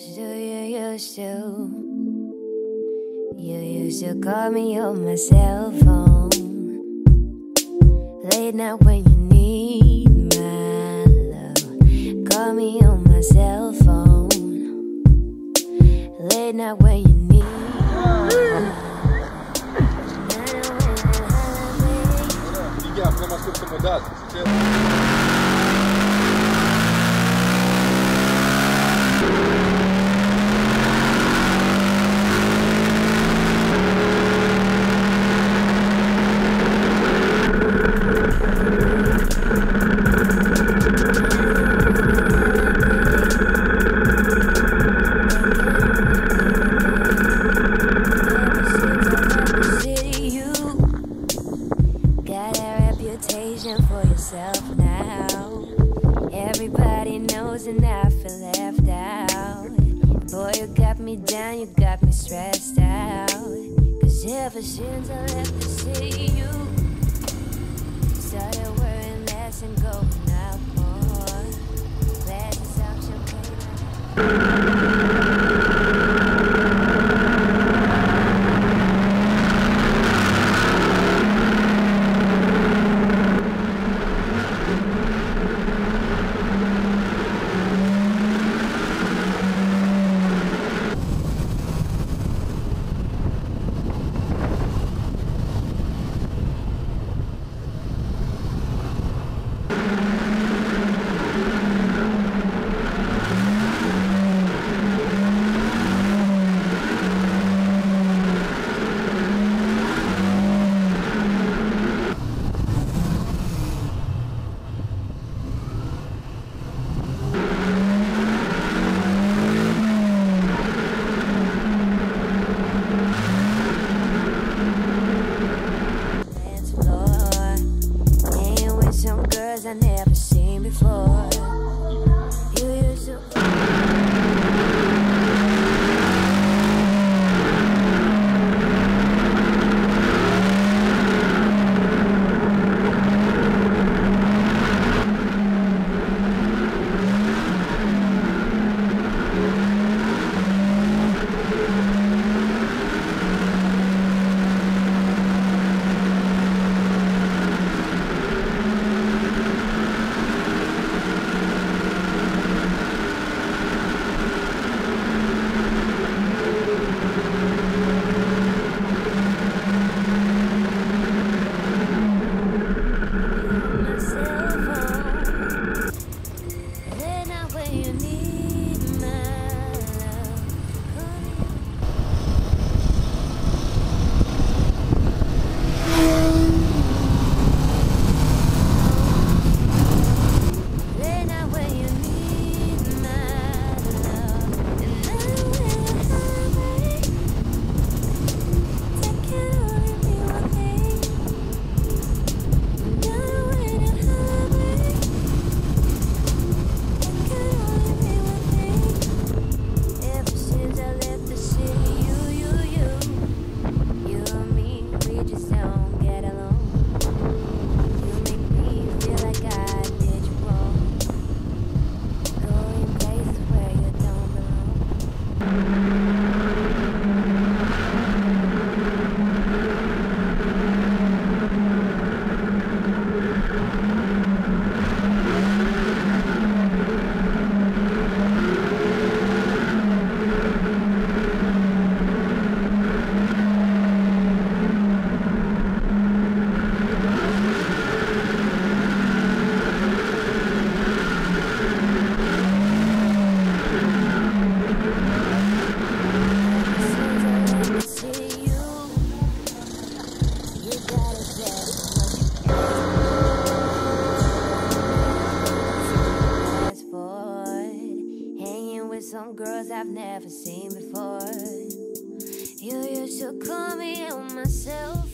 You used to call me on my cell phone late night when you need my love. Call me on my cell phone late night when you need my love. For yourself now, everybody knows, and I feel left out. Boy, you got me down, you got me stressed out. Cause ever since I left the city, you started wearing less and going out more. Glasses out, champagne. Some girls I never seen before. You used to some girls I've never seen before. You used to call me on my cell phone.